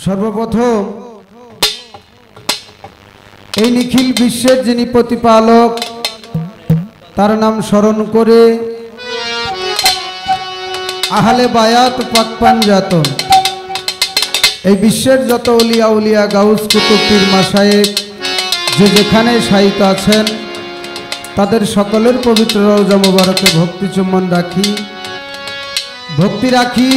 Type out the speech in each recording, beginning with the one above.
সর্বপ্রথম এই নিখিল বিশ্বের যিনি প্রতিপালক তার নাম স্মরণ করে আহলে বায়াত পাক পাঞ্জাতন এই বিশ্বের যত উলিয়া উলিয়া গাউস কুতুব পীর মাশায়েখ যে যেখানে শায়িত আছেন তাদের সকলের পবিত্র রওজা মুবারকে ভক্তি চুম্বন ভক্তি রাখি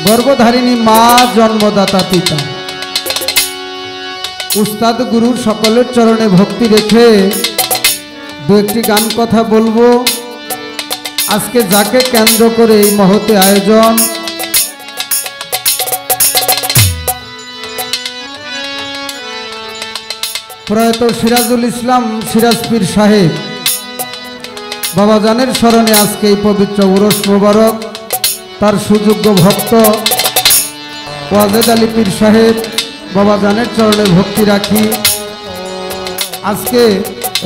গর্ভধারিণী মা জন্মদাতা পিতা উস্তাদ গুরুর সকলের চরণে ভক্তি রেখে দু একটি গান কথা বলবো। আজকে যাকে কেন্দ্র করে এই মহতে আয়োজন, প্রয়াত সিরাজুল ইসলাম সিরাজ পীর সাহেব বাবাজানের স্মরণে আজকে এই পবিত্র উরস মোবারক। তার সুযোগ্য ভক্ত ওয়াজেদ আলী পীর সাহেব বাবাজানের চরণে ভক্তি রাখি। আজকে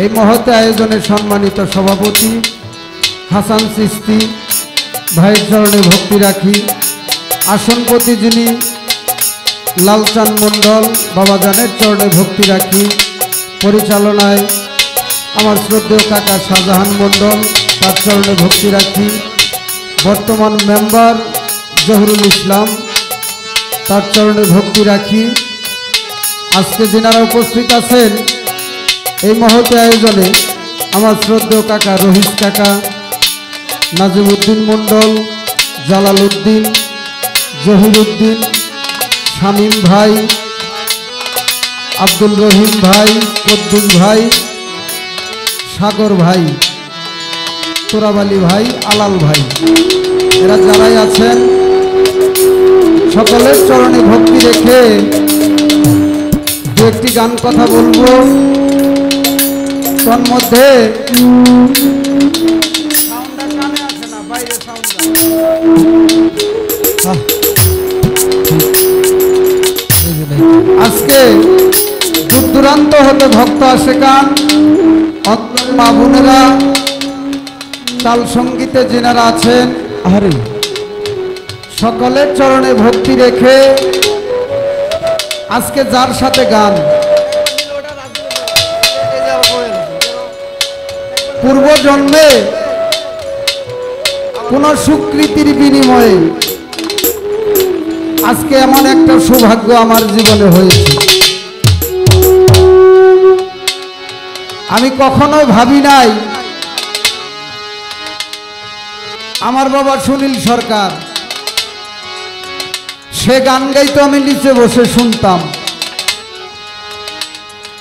এই মহতে আয়োজনের সম্মানিত সভাপতি হাসান চিস্তি ভাইয়ের চরণে ভক্তি রাখি। আসনপতি যিনি লালচাঁদ মণ্ডল বাবাজানের চরণে ভক্তি রাখি। পরিচালনায় আমার শ্রদ্ধেয় কাকা শাহজাহান মণ্ডল, তার চরণে ভক্তি রাখি। বর্তমান মেম্বার জহুরুল ইসলাম, তার চরণে ভক্তি রাখি। আজকে যিনারা উপস্থিত আছেন এই মহতে আয়োজনে আমার শ্রদ্ধেয় কাকা রহিস কাকা, নাজিমউদ্দিন মণ্ডল, জালাল উদ্দিন, জহির উদ্দিন, শামীম ভাই, আব্দুল রহিম ভাই, কদ্দুস ভাই, সাগর ভাই, তোরাবালি ভাই, আলাল ভাই, এরা যারাই আছেন সকলের চরণে ভক্তি রেখে দু একটি গান কথা বলবো। তার মধ্যে আজকে দূর দূরান্ত হতে ভক্ত আসে গান মা বোনেরা তাল সঙ্গীতে যিনারা আছেন আরে সকলের চরণে ভক্তি রেখে আজকে যার সাথে গান পূর্ব জন্মে কোন স্বীকৃতির বিনিময়ে আজকে এমন একটা সৌভাগ্য আমার জীবনে হয়েছে। আমি কখনোই ভাবি নাই আমার বাবা সুনীল সরকার সে গান গাইতো, আমি নিচে বসে শুনতাম।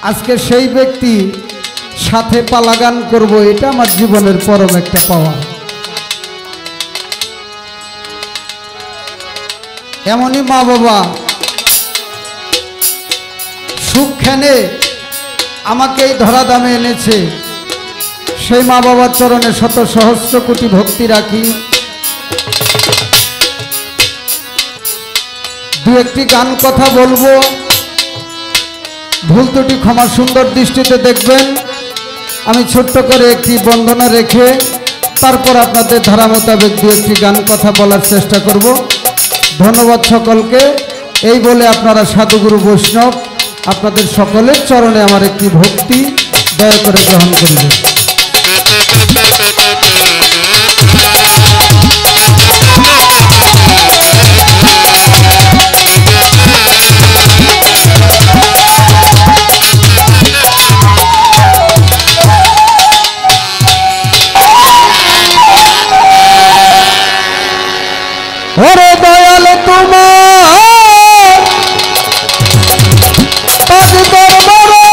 আজকে সেই ব্যক্তি সাথে পালা গান করবো, এটা আমার জীবনের পরম একটা পাওয়া। এমনই মা বাবা সুখখানে আমাকে এই ধরাধামে এনেছে, সেই মা বাবার চরণে শত সহস্র কোটি ভক্তি রাখি। দু একটি গান কথা বলবো, ভুল ত্রুটি ক্ষমা সুন্দর দৃষ্টিতে দেখবেন। আমি ছোট্ট করে একটি বন্দনা রেখে তারপর আপনাদের ধারা মোতাবেক দু একটি গান কথা বলার চেষ্টা করব। ধন্যবাদ সকলকে। এই বলে আপনারা সাধুগুরু বৈষ্ণব আপনাদের সকলের চরণে আমার একটি ভক্তি দয়া করে গ্রহণ করবেন। ওরে দয়াল তোমার পাদ দরবারে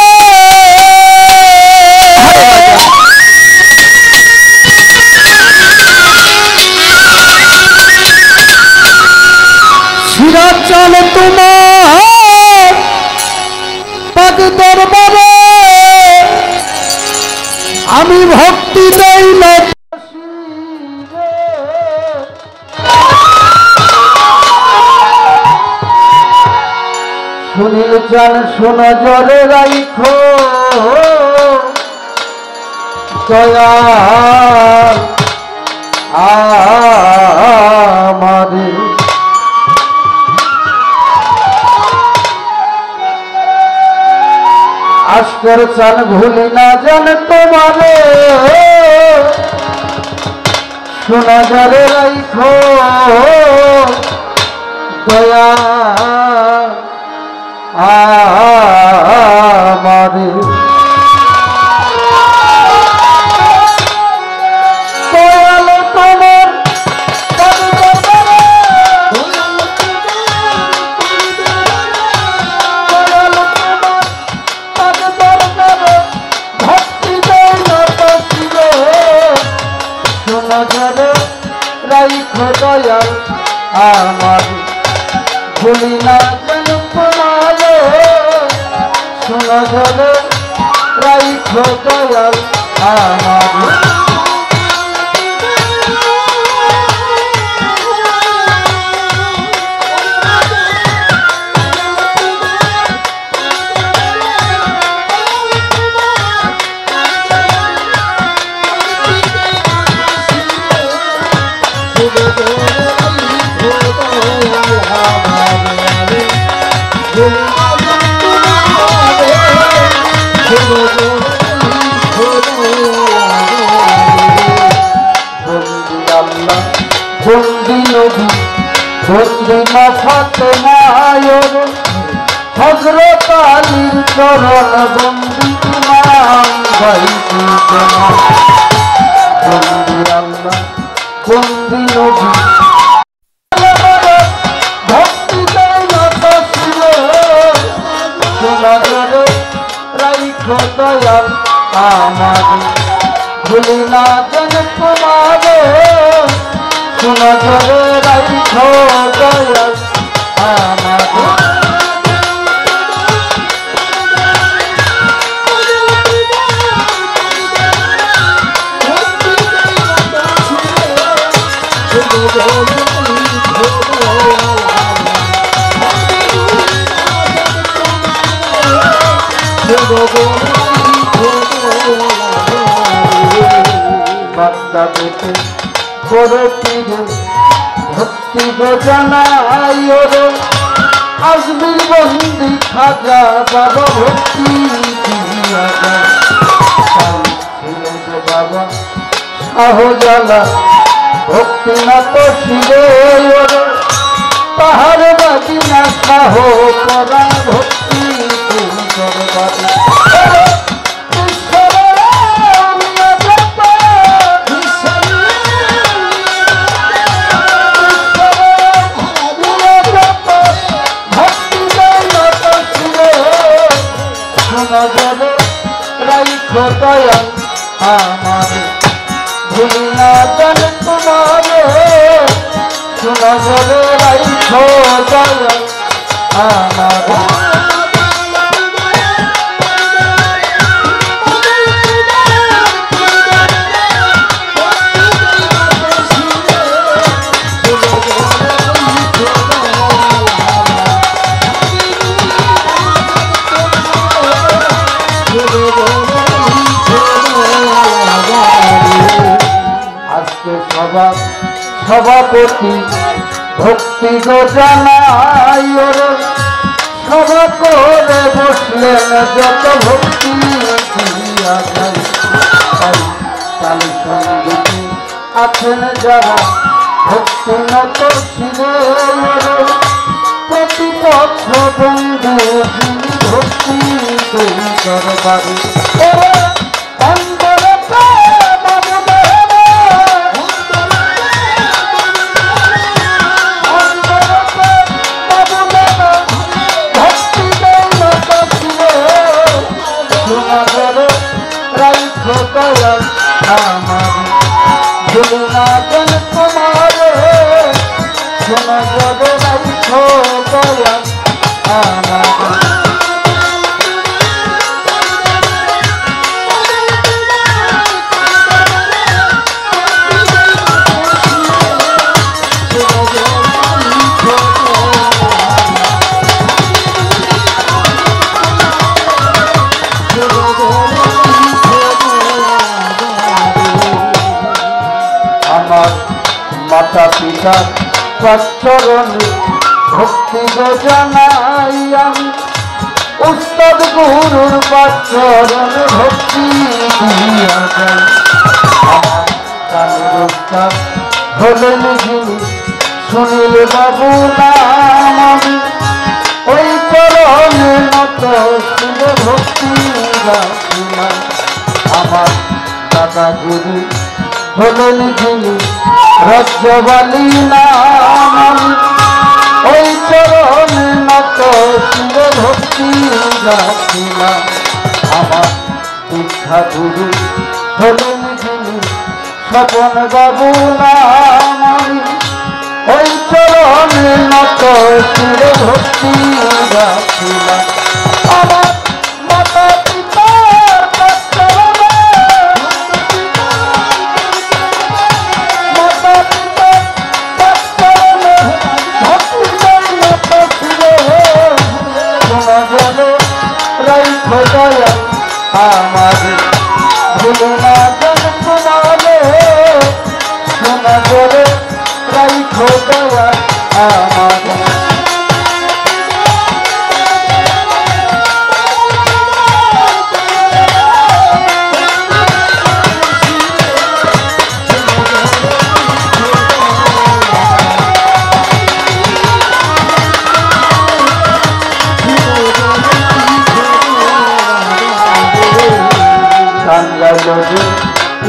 শিরাচল তোমার পাদ দরবারে আমি ভক্তি দেই না। সুনীল চান সোনা জলে রাইখো দয়াল আমারে ভাস্কর চান ভুলি না জানে তোমারে শোনা যারে রাইখো দয়া আমারে দয়াল আমার ভুলি না যেন তোমারে শোনা যাবে রাইখো দয়াল আমার বন্দি নবী বন্দি মা ফাতেমায়ের হযরত আলীর চরণ বন্দি ইমাম বাইতুল জামাল বন্দি আল্লাহ বন্দি নবী ভক্তি দৌলত ছিল সোনারে রাইখো দয়াল আমার ভুলি না যেন তোমারে শোনা যাবে রাইখো দয়াল আমার বান্দা পেতে করে পীরে ভক্তি গো জানাই ওরে আজমির বন্দি খাজা বাবা ভক্তি দিয়া ছিল যে বাবা শাহজালা ভক্তি না তো শিরে ওরে পাহাড় বাজি না সাহ করা ভক্তি তুমি করবারে রাইখো দয়াল আমার ভুলি না জানে তোমারে শোনা যাবে রাইখো দয়াল আমার সভাপতি ভক্তি গো জানাই ওরে সভা করে বসলেন যত ভক্তি দিয়া যায় তালি সঙ্গীতে আছেন যারা ভক্তি নত শিরে ওরে প্রতিপক্ষ বন্ধু যিনি ভক্তি তৈরি করবারে আমার ভুলি না যেন তোমারে শোনা যাবে রাইখো দয়াল আমার মাতা পিতা চরণে ভক্তি গো জানাই আমি উস্তাদ গুরুর পাচরণ ভক্তি দিয়া যায় আমার কানের উস্তাদ হলেন যিনি সুনীল বাবু নাম আমি ওই চরণে নত শিব ভক্তি রাখিলাম আমার দাদা গুরু হলেন যিনি রজ্জবালী নাম আমি ওই চরণে নত শিব ভক্তি রাখিলাম আমার দীক্ষা গুরু হলেন যিনি স্বপন বাবু নাম আমি ওই চরণে নত শিব ভক্তি রাখিলাম আমার মাতা পিতার চরণে মাতা পিতার চরণে ভক্তি নত শিব সোনা জলে রাইখো দয়া আমার ভুলো না যেন তোমারে সোনা জলে রাইখো দয়া আমার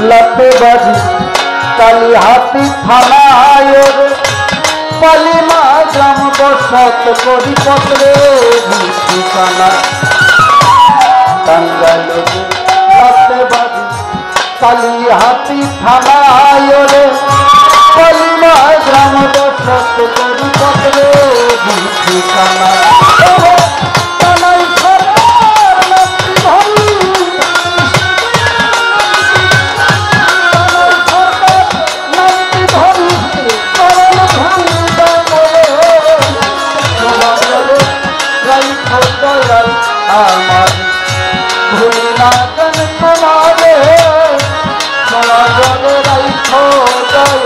লাতে বাজি কালী হাতি থানায় পালিমা গ্রাম বসত পরিপত্রে ঠিকানা টাঙ্গাইল লাতে বাজি কালী হাতি থানায় পালিমা গ্রাম বসত পরিপত্রে ঠিকানা আমার ভুলি না কেন তোমারে সোনা জলে রাইখো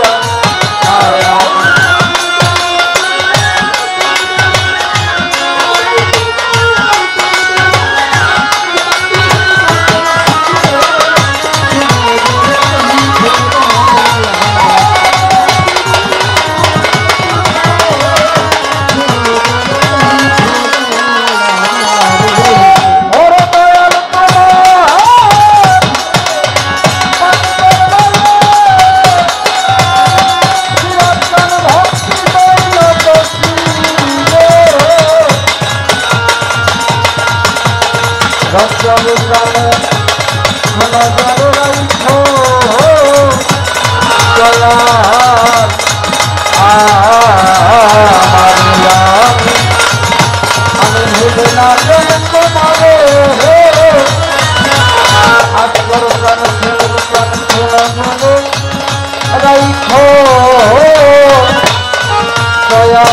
দয়া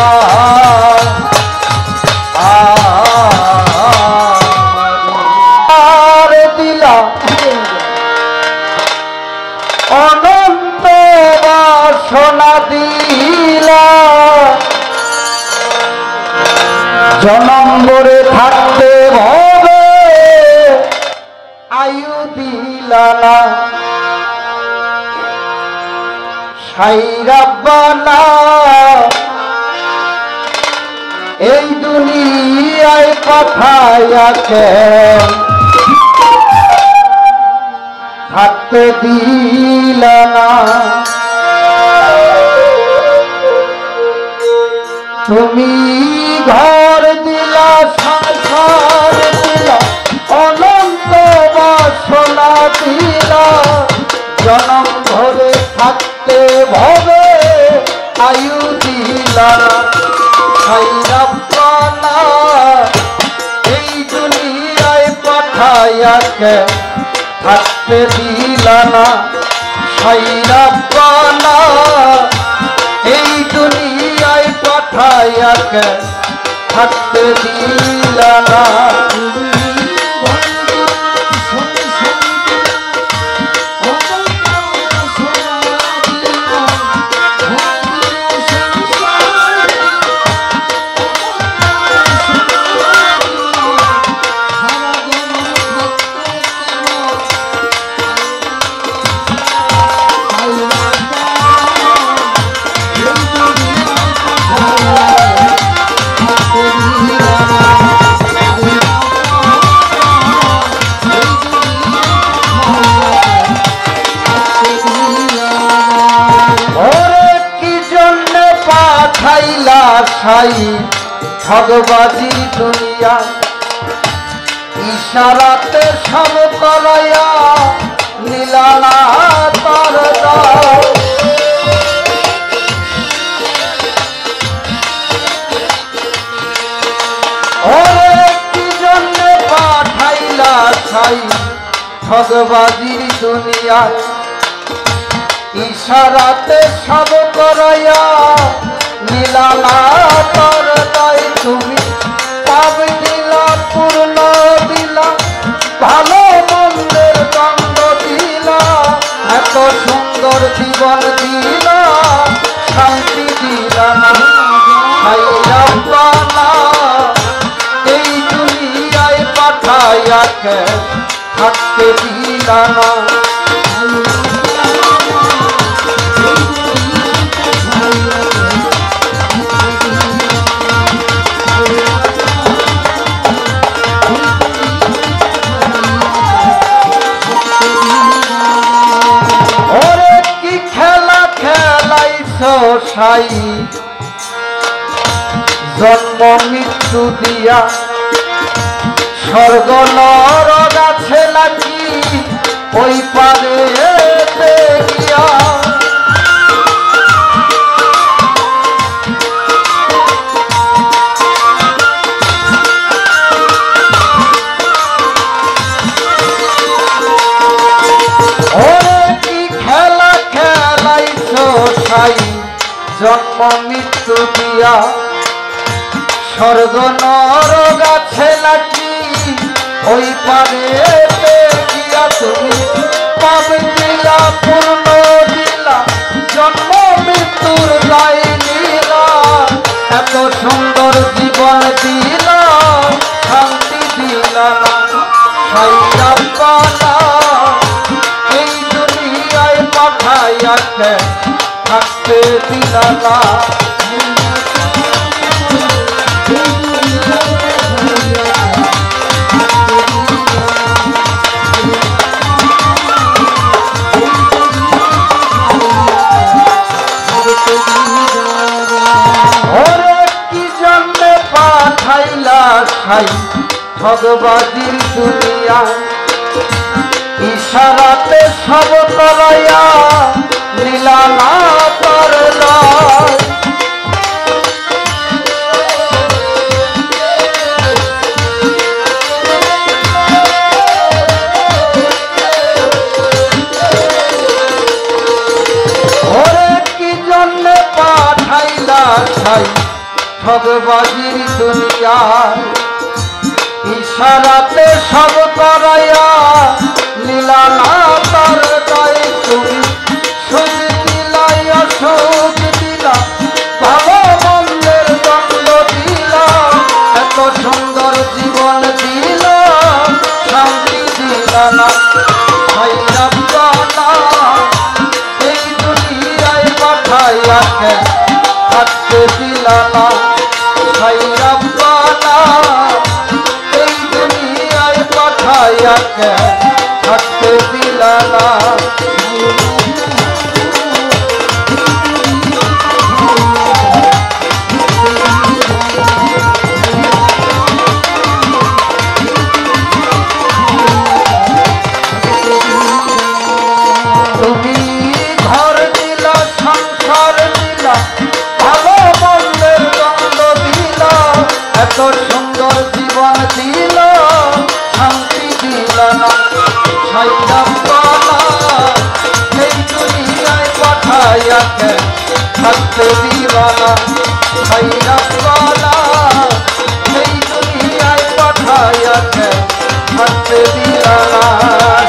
অনন্ত বাসনা দিলা জনম ভরে থাকতে হবে আয়ু দিলা না সাইরাব্বানা এই দুনিয়ায় পাঠাইয়া কেন থাকতে দিলা না তুমি ঘর দিলা সংসার দিলা অনন্ত বাসনা দিলা জনম ধরে থাকতে ভবে আয়ু দিলা না সাইরাব্বানা এই দুনিয়ায় পাঠাইয়া কেন থাকতে দিলা না সাইরাব্বানা এই দুনিয়ায় পাঠাইয়া কে থাকতে দিলা না পাঠাইলা সাই ঠগবাজি দুনিয়া ইশারাতে সব করাইয়া নীলালা তার দাও ওরে কি জন্য পাঠাইলা সাই ঠগবাজির দুনিয়ায় ইশারাতে সব করাইয়া নীলালা তার দায় তুমি পাবে দিলা পূর্ণ দিলা ভালো মন্দের দণ্ড দিলা এত সুন্দর জীবন দিলা শান্তি দিলা না হাইরাবানা এই দুনিয়ায় পাঠাইয়া কে থাকতে দিলা না সাই জন্ম মৃত্যু দিয়া স্বর্গ নরক আছে নাকি ওই পারে গিয়া ওরে কি খেলা খেলাইছো সাই জন্ম মৃত্যু দিয়া স্বর্গ নরক আছে নাকি ওই পারে গিয়া তুমি পাবে দিলা পূর্ণ দিলা জন্ম মৃত্যুর দায় নিলা এত সুন্দর জীবন দিলা শান্তি দিলা না সাইরাবানা এই দুনিয়ায় পাঠাইয়া থাকতে দিলা না ওরে কি জন্যে পাঠাইলা সাই ঠগবাজির দুনিয়া ইশারাতে সব করাইয়া নীলালা তার দায় ওরে কি জন্যে পাঠাইলা সাই ঠগবাজির দুনিয়ায় ইশারাতে সব করাইয়া নীলালা তার দায় তুমি সুখ দিলাই অসুখ দিলা ভালো মন্দের দণ্ড দিলা এত সুন্দর জীবন দিলা শান্তি দিলা না হাইরাবানা এই দুনিয়ায় পাঠাইয়া থাকতে দিলা না হাইরাবানা এই দুনিয়ায় পাঠাইয়া থাকতে দিলা না তুমি ঘর দিলা সংসার দিলা ভালো মন্দের দণ্ড দিলা এত সুন্দর জীবন দিলা শান্তি দিলা না সাইরাবানা এই দুনিয়ায় পাঠাইয়া থাকতে দিলা না সাইরাবানা এই দুনিয়ায় পাঠাইয়া থাকতে দিলা না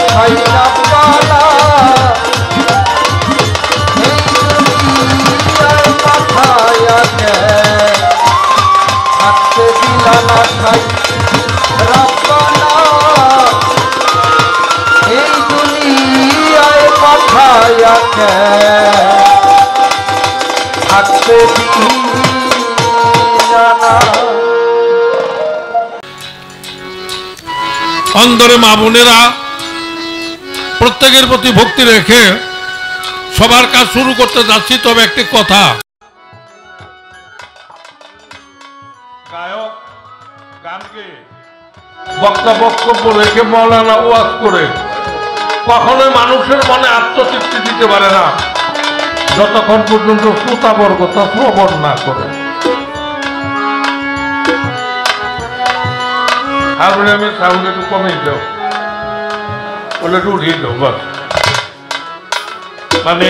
সাইরাবানা এই দুনিয়ায় পাঠাইয়া থাকতে দিলা না সাইরাবানা এই দুনিয়ায় পাঠাইয়া থাকতে দিলা না। অন্তরে মা বোনেরা প্রত্যেকের প্রতি ভক্তি রেখে সবার কাজ শুরু করতে যাচ্ছি। তবে একটি কথা, গায়ক গান গেয়ে বক্তা বক্তব্য রেখে মৌলানা ওয়াজ করে কখনোই মানুষের মনে আত্মতৃপ্তি দিতে পারে না যতক্ষণ পর্যন্ত শ্রোতাবর্গ তা শ্রবণ না করে। হারমোনিয়ামের সাউন্ড একটু কমিয়ে দাও, বলে একটু উঠিয়ে দাও বাস। মানে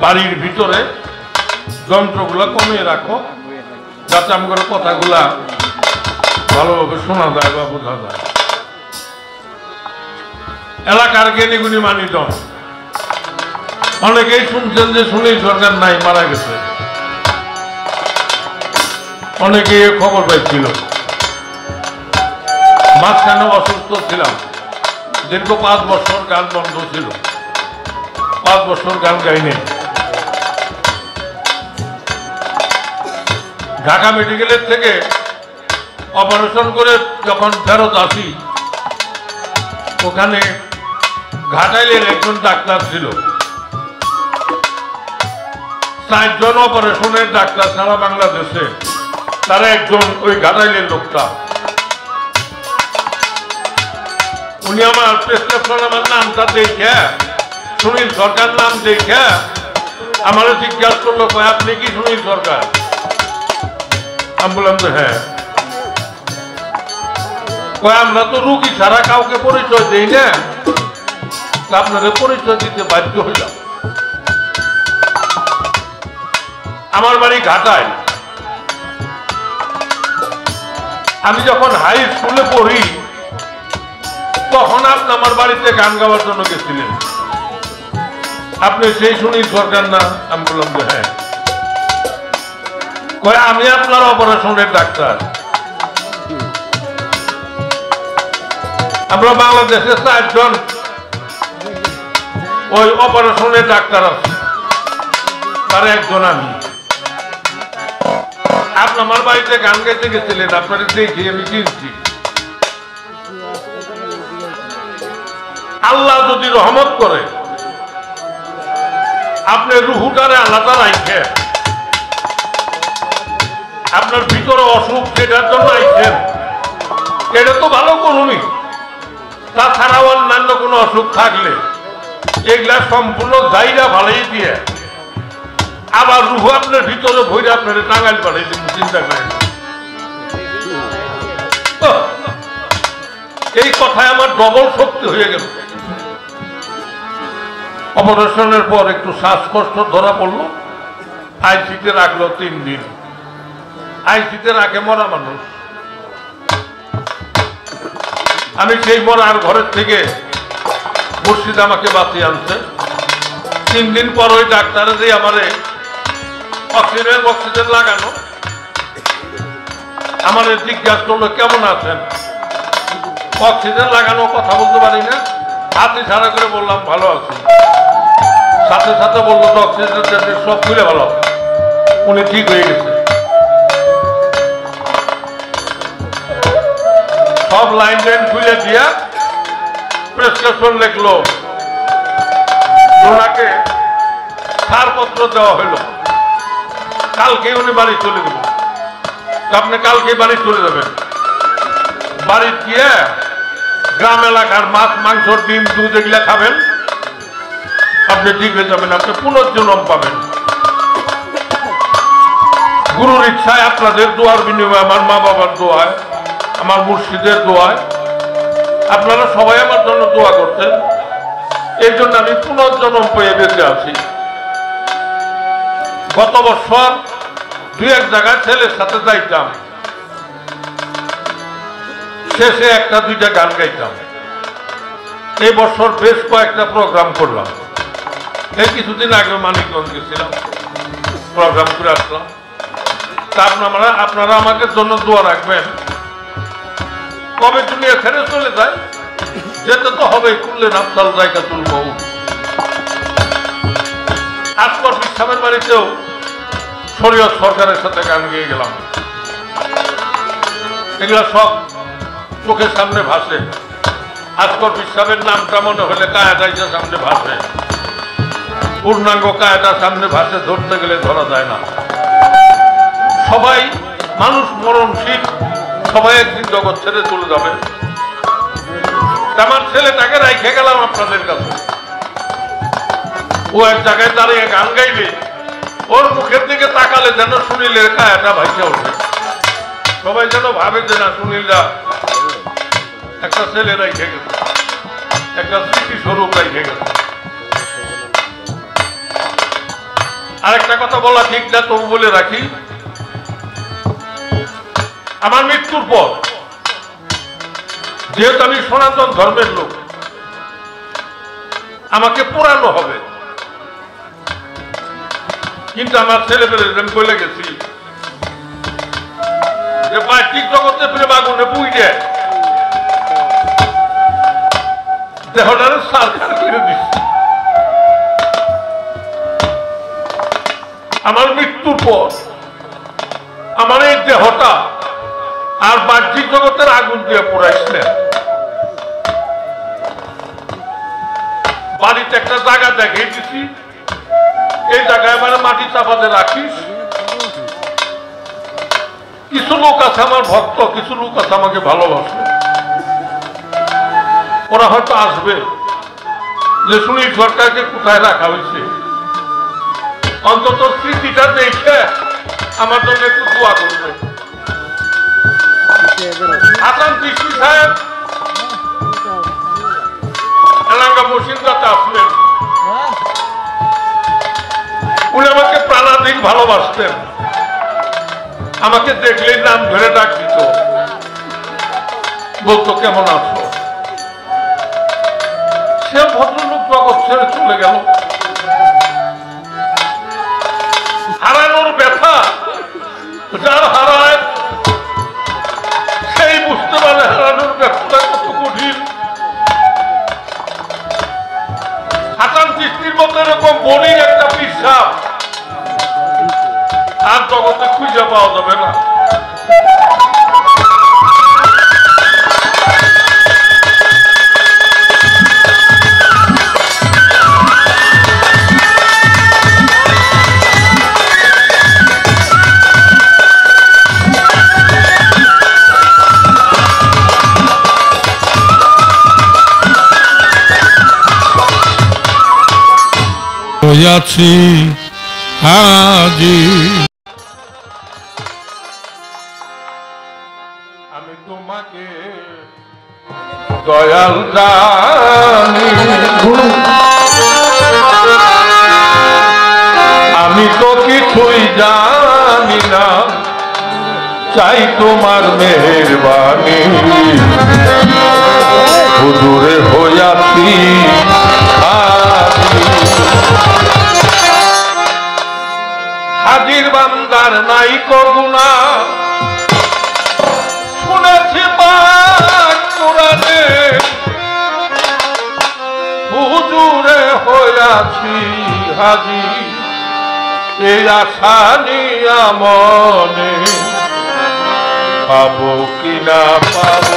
বাড়ির ভিতরে যন্ত্রগুলা কমিয়ে রাখো যাতে আমার কথাগুলা ভালোভাবে শোনা যায় বা বোঝা যায়। এলাকার জ্ঞানীগুণী মানিজন অনেকেই শুনছেন যে সুনীল সরকার নাই, মারা গেছে। অনেকেই খবর পাইছিল। মাঝখানে অসুস্থ ছিলাম, দীর্ঘ 5 বছর গান বন্ধ ছিল, 5 বছর গান গাইনি। ঢাকা মেডিকেলের থেকে অপারেশন করে যখন ফেরত আসি, ওখানে ঘাটাইলের একজন ডাক্তার ছিল। 4 জন অপারেশনের ডাক্তার সারা বাংলাদেশে, তারা একজন ওই ঘাটাইলের লোকটা। উনি আমার প্রেসক্রিপশন আমার নামটা দেখে, সুনীল সরকার নাম দেখে আমার জিজ্ঞাসা করলো, আপনি কি সুনীল সরকার? আমি বললাম যে হ্যাঁ। আমরা তো রুগী ছাড়া কাউকে পরিচয় দেই না, আপনাদের পরিচয় দিতে বাধ্য হইলাম। আমার বাড়ি ঘাটায়। আমি যখন হাই স্কুলে পড়ি তখন আপনি আমার বাড়িতে গান গাওয়ার জন্য গেছিলেন। আপনি সেই সুনীল সরকার না? আমি বললাম যে হ্যাঁ। আমি আপনার অপারেশনের ডাক্তার। আমরা বাংলাদেশে 4 জন ওই অপারেশনের ডাক্তার আছে, তার একজন আমি। আপনি আমার বাড়িতে গান গাইতে গেছিলেন, আপনারা দেখি আমি চিনছি। আল্লাহ যদি রহমত করে আপনি রুহুটারে আলাদা রাখে, আপনার ভিতরে অসুখ যেটার জন্য আইছেন এটা তো ভালো করুনি, তাছাড়াও অন্যান্য কোনো অসুখ থাকলে এগুলা সম্পূর্ণ জায়গা ভালোই দিয়ে আবার রুহু আপনার ভিতরে ভরে আপনার টাঙ্গাইল পাঠাই দিন, চিন্তা করেন। এই কথায় আমার ডবল শক্তি হয়ে গেল। অপারেশনের পর একটু শ্বাসকষ্ট ধরা পড়লো, আইসিতে রাখলো 3 দিন। আইসিতে রাখে মরা মানুষ। আমি সেই মরার ঘরের থেকে মুর্শিদ আমাকে বাঁচিয়ে আনছে। 3 দিন পর ওই ডাক্তারে যে আমারে অক্সিজেন লাগানো, আমারে জিজ্ঞাসা করলো কেমন আছেন? অক্সিজেন লাগানো কথা বলতে পারি না, হাতে ছাড়া করে বললাম ভালো আছি। সাথে সাথে বললো তো অক্সিজেন সব খুলে ভালো, উনি ঠিক হয়ে গেছে। সব লাইন খুলে দিয়া প্রেসক্রিপশন লিখলো, ওনাকে ছাড়পত্র দেওয়া হলো, কালকে উনি বাড়ি চলে দেবেন। আপনি কালকে বাড়ি চলে যাবেন। বাড়ি গিয়ে গ্রাম এলাকার মাছ, মাংস, ডিম, দুধ এগুলা খাবেন, আপনি ঠিক হয়ে যাবেন, আপনি পুনর্জন্ম পাবেন। গুরুর ইচ্ছায়, আপনাদের দোয়ার বিনিময়ে, আমার মা বাবার দোয়ায়, আমার মুর্শিদের দোয়ায়, আপনারা সবাই আমার জন্য দোয়া করতেন, এই জন্য আমি পুনর্জন্ম পেয়ে বেঁচে আছি। গত বছর 2-1 জায়গায় ছেলের সাথে যাইতাম, শেষে 1-2টা গান গাইতাম। এই বছর বেশ কয়েকটা প্রোগ্রাম করলাম। এই কিছুদিন আগে মানিকগঞ্জ গেছিলাম, প্রোগ্রাম করে আসলাম। তা আপনারা আমাকে জন্য দোয়া রাখবেন। কবে দুনিয়া ছেড়ে চলে যায়, যেতে তো হবে, কুল্লে নাফসাল জায়গাতুল মউত। আসফর সাহেবের বাড়িতেও শরীয়ত সরকারের সাথে গান গেয়ে গেলাম। এগুলো সব চোখের সামনে ভাসে। আসফর সাহেবের নামটা মনে হলে কায়াটা সামনে ভাসে, পূর্ণাঙ্গ কায়াটা সামনে ভাসে, ধরতে গেলে ধরা যায় না। সবাই মানুষ মরণশীল, সবাই একদিন জগৎ ছেড়ে চলে যাবে। আমার ছেলেটাকে রেখে গেলাম আপনাদের কাছে। ও এক জায়গায় দাঁড়িয়ে গান গাইলে ওর মুখের দিকে তাকালে যেন সুনীলের কায়াটা ভাইসা ওঠে। সবাই যেন ভাবে যে না, সুনীলরা একটা ছেলে রেখে গেছে, একটা স্মৃতিস্বরূপ রেখে গেছে। আরেকটা কথা বলা ঠিক না, তবু বলে রাখি, আমার মৃত্যুর পর যেহেতু আমি সনাতন ধর্মের লোক, আমাকে পোড়ানো হবে। কিন্তু আমার ছেলেমেয়েদের আমি বলে গেছি যে বাহ্যিক জগতে প্রেম আগুনে পুই দেয়, দেহটারে সারখার করে দিচ্ছি। আমার মৃত্যুর পর আমার এই দেহটা আর বাহ্যিক জগতের আগুন দিয়ে পোড়াইছিলেন। বাড়িতে একটা জায়গা দেখিয়ে দিচ্ছি, এই জায়গায় মানে মাটি চাপাতে রাখিস। কিছু লোক আছে আমার ভক্ত, কিছু লোক আছে আমাকে ভালোবাসে, ওরা হয়তো আসবে যে সুনীল সরকারকে কোথায় রাখা হয়েছে, অন্তত স্মৃতিটা দেখে আমার জন্য একটু দোয়া করবে। হাসান চিশতি সাহেব এলাকা বসিন্দাতে আসলেন, উনি আমাকে প্রাণাধিক ভালোবাসতেন। আমাকে দেখলেই নাম ধরে ডাক দিত, বলতো কেমন আছো। সে ভদ্রলোক জগৎ ছেড়ে চলে গেল। হারানোর ব্যথা যার হারায় সেই বুঝতে পারে হারানোর ব্যথাটা কত কঠিন। হাসান চিশতির মতো এরকম বড়ির একটা বিশ্বাস আর জগতে খুঁজে পাওয়া যাবে না। আছি আজি আমি তোমাকে দয়াল জানি, আমি তো কিছুই জানি না, চাই তোমার মেহেরবানি। হুজুরে হইয়াছি হাজির বান্দার নাই কো গুনাহ, শুনেছি পাক কোরআনে হুজুরে হইয়াছি হাজির, এই আশা নিয়া মনে পাবো কিনা পাবো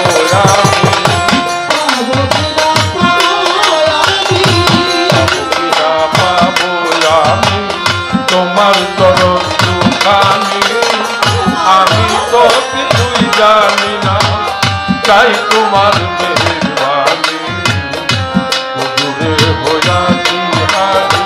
আমি তোমার চরণ দুখানি। আমি তো কিছুই জানি না, চাই তোমার মেহেরবানি। হুজুরে হইয়াছি হাজির,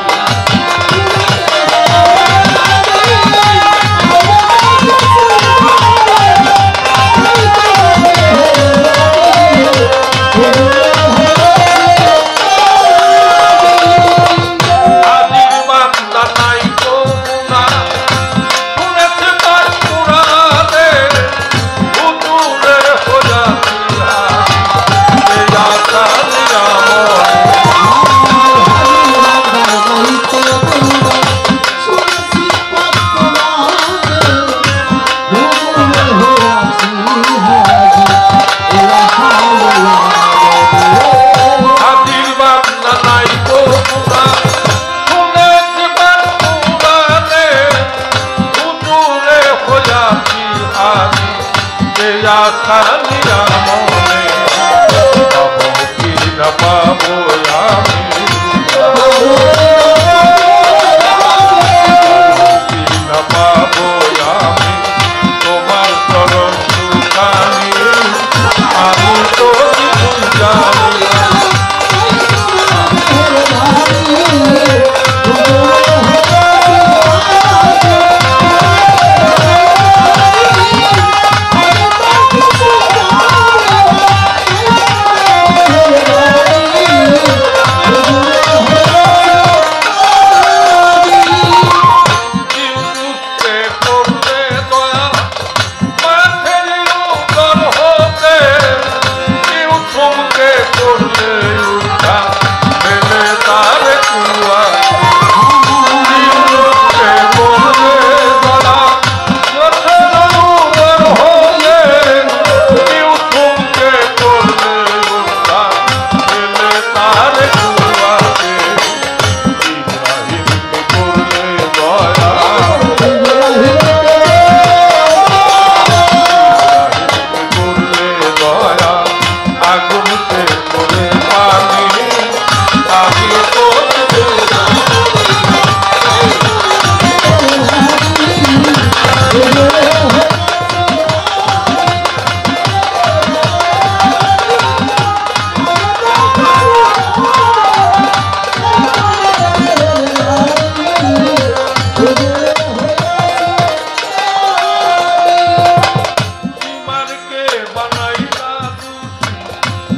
সীমারকে বানাইলা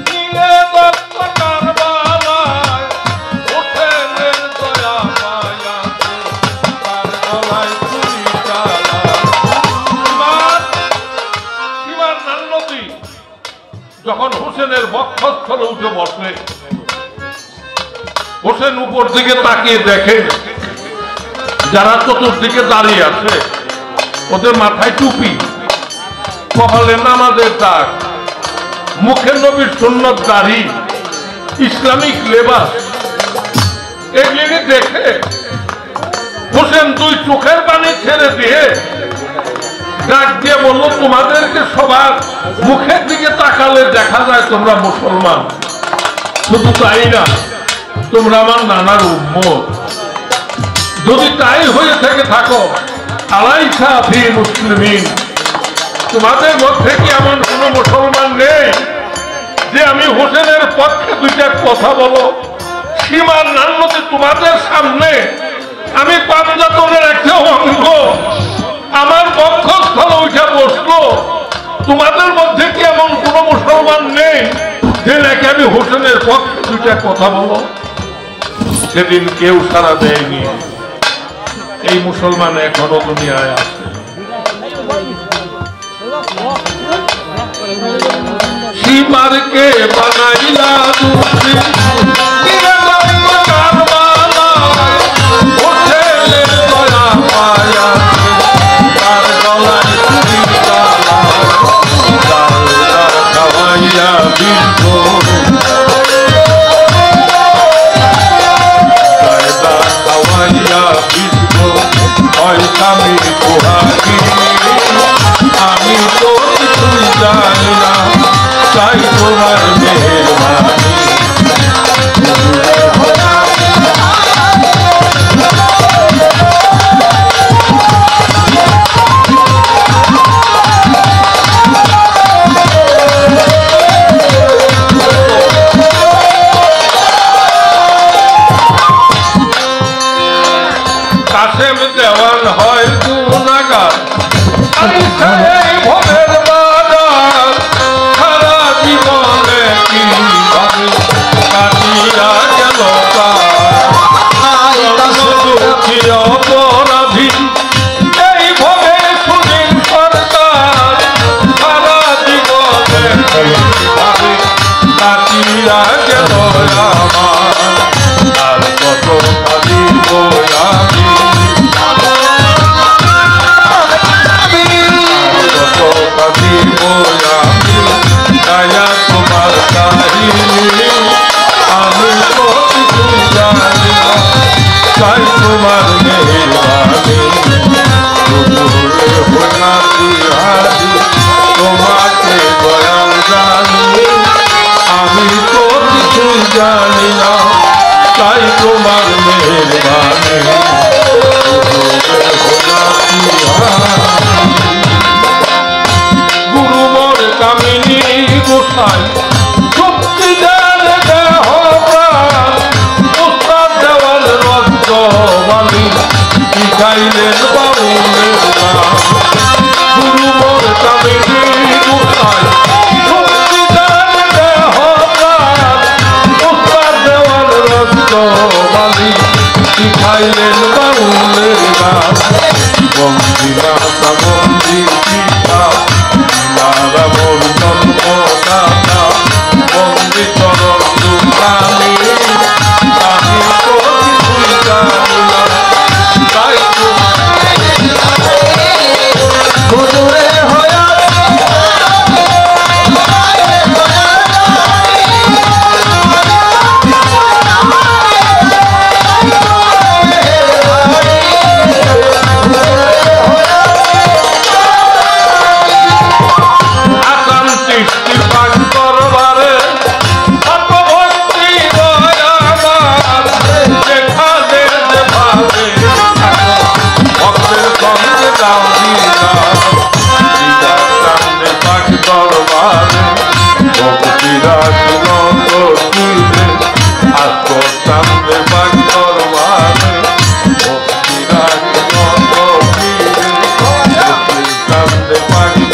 নিয়ে দত্ত কারবালায় হোসেনের দয়া মায়াতে তার গলায় ছুরি চালায়। সীমার নান্নতি যখন হোসেনের বক্ষস্থলে উঠে বসে, হোসেন উপর দিকে তাকিয়ে দেখে যারা চতুর্দিকে দাঁড়িয়ে আছে ওদের মাথায় টুপি, কপালে নামাজের দাগ, মুখে নবীর সুন্নত দাড়ি, ইসলামিক লেবাস, এগুলিকে দেখে হোসেন দুই চোখের পানি ছেড়ে দিয়ে ডাক দিয়ে বলল, তোমাদেরকে সবার মুখের দিকে তাকালে দেখা যায় তোমরা মুসলমান, শুধু তাই না তোমরা আমার নানার উম্মত। যদি তাই হয়ে থেকে থাকো আলাইসা ফি মুসলিমিন, তোমাদের মধ্যে কি এমন কোন মুসলমান নেই যে আমি হোসেনের পক্ষে দুইটা কথা বলো? সীমার নান্নতে তোমাদের সামনে আমি পাঞ্জাতনের একটা অঙ্গ আমার বক্ষস্থলে উঠে বসলো, তোমাদের মধ্যে কি এমন কোন মুসলমান নেই যে নাকি আমি হোসেনের পক্ষে দুইটা কথা বলো? সেদিন কেউ সারা দেয়নি। এই মুসলমান এখনো দুনিয়ায় আছে। সীমারকে বানাইলা দুঃখী হোসেনের দয়া মায়া তার গলায় ছুরি চালায়, খাওয়াইয়া বীর্য আমি পোহাগি, আমি তো কিছুই জানি না, তাই তোমার মেহেরবানি। কাসেম দেওয়ান হয় গুনাগার, এই ভবের বাজার সারা জীবনে কিভাবে কাটিয়া গেল দুঃখী অপরাধী এই ভবে সুনীল সরকার সারা জীবনে কিভাবে কাটিয়া গেল আমার। আর কত কাঁদিব আমি, তোমার কাহিনী আমি তো কিছু জানি না, তাই তোমার মেহেরবানি। তোমাকে দয়াল জানি, আমি তো কিছু জানি না, তাই তোমার মেহেরবানি। গুরুমর কামিনী গোসাই শক্তি দেন দেহ উস্তাদ দেওয়াল রজ্জবালি শিখাইলেন বাউলের গান। গুরুমর কামিনী গোসাই শক্তি দেন দেহ উস্তাদ দেওয়াল রজ্জবালি শিখাইলেন বাউলের গান। বন্দিনা বন্দি পিতা নারা মোর জন্মদাতা, বন্দি চরণ দুখানি আমি তো কিছুই জানি না, তাই হুজুরে হয়া Bye.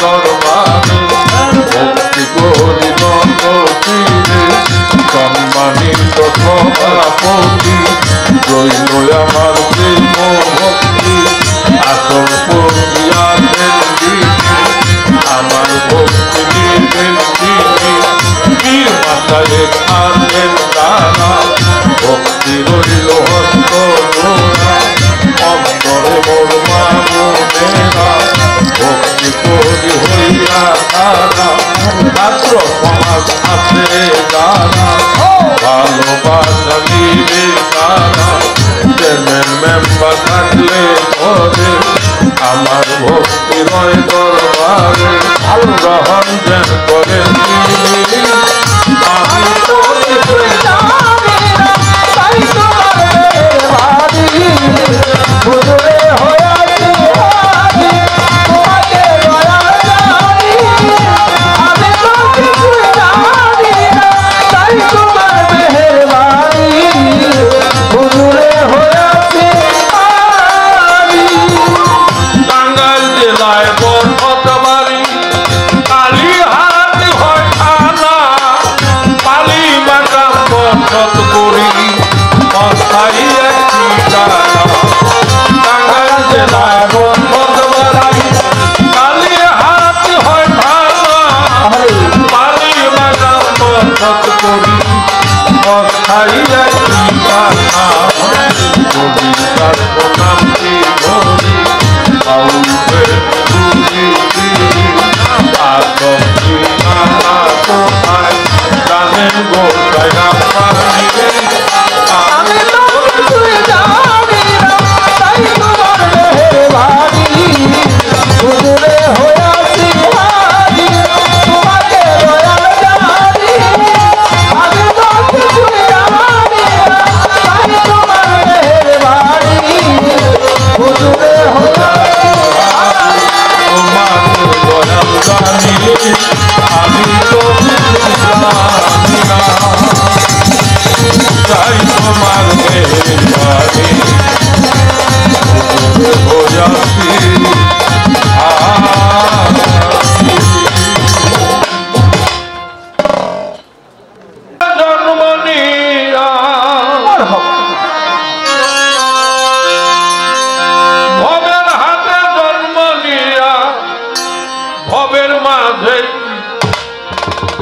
ভবের মাঝে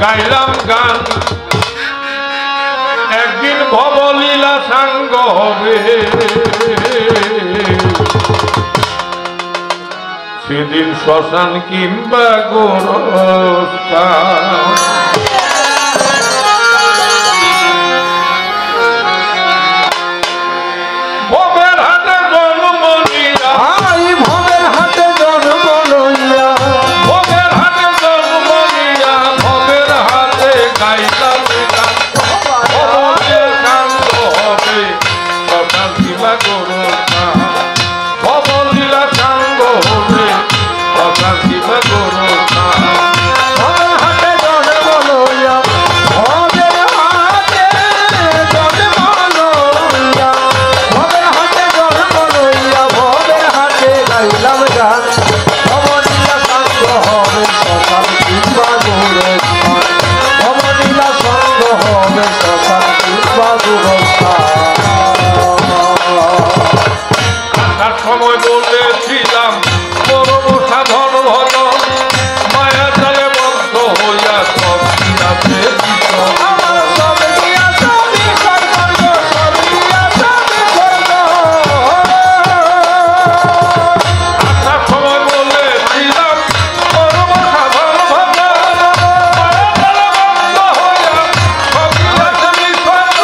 গাইলাম গান একদিন ভবলীলা সাঙ্গ হবে সেদিন শ্মশান কিংবা গোরস্থান ভবের হাতে জন্ম নিয়া ভবের হাতে জন্ম লইয়া ভবের হাতে জন্ম নিয়া ভবের হাতে গাইলাম গান ভবলীলা সাঙ্গ হবে শ্মশান কিংবা গোরস্থান ভবলীলা সাঙ্গ হবে শ্মশান কিংবা গোরস্থান ভবের হাতে জন্ম লইয়া ভবের হাতে জন্ম লইয়া ভবের হাতে জন্ম লইয়া ভবের হাতে গাইলাম গান ভবনীলা সঙ্গ হবে শ্মশান কিংবা গোরস্থান ভবনীলা সঙ্গ হবে শ্মশান কিংবা গোরস্থান তার সময় বলেছিলাম পরম সাধন ভজ মায়া জালে বদ্ধ হইয়া সব আছে আমার সব দিয়া সবই সর্বর্গ সব দিয়া সবই স্বর্গ তার সময় বলেছিলাম পরম সাধন ভজ মায়া জালে বদ্ধ হইয়া সব আছে বিসর্গ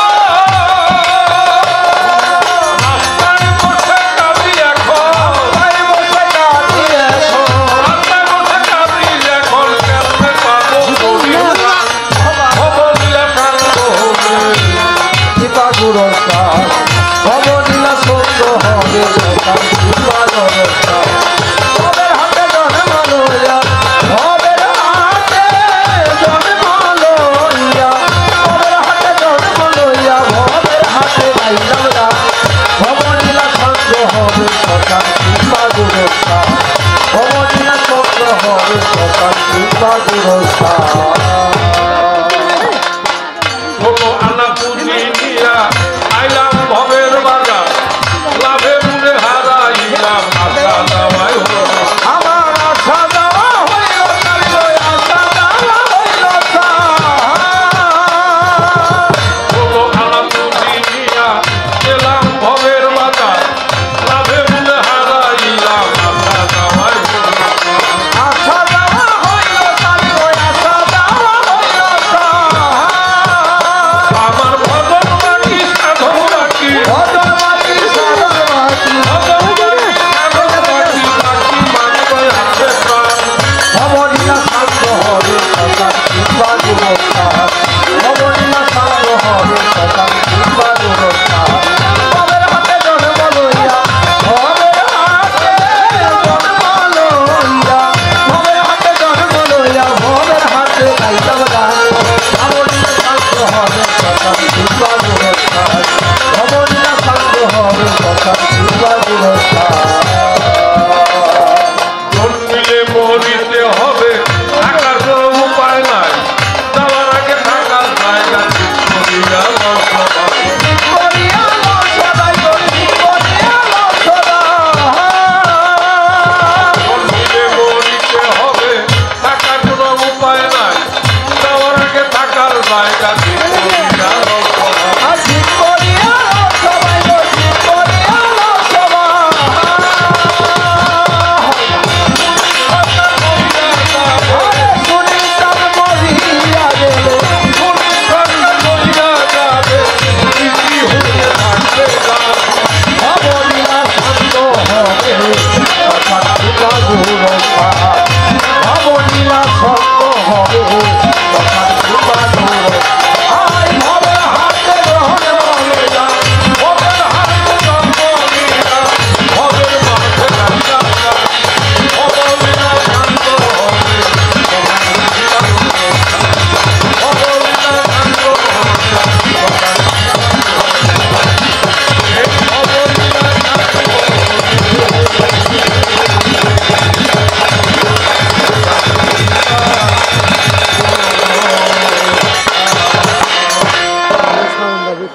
রাস্তায় বসে কাঁদি এখন তাই বসে কাঁদি এখন রাস্তায় বসে কাঁদি এখন কেমনে পাবো ভবলীলা সাঙ্গ হবে কিংবা গোরস্থান ভবনীলা সঙ্গ হবে শ্মশান কিংবা গোরস্থান ভবের হাতে জন্ম লইয়া ভবের হাতে জন্ম লইয়া ভবের হাতে জন্ম লইয়া ভবের হাতে গাইলাম গান ভবনীলা সঙ্গ হবে শ্মশান কিংবা গোরস্থান ভবনীলা সঙ্গ হবে শ্মশান কিংবা গোরস্থান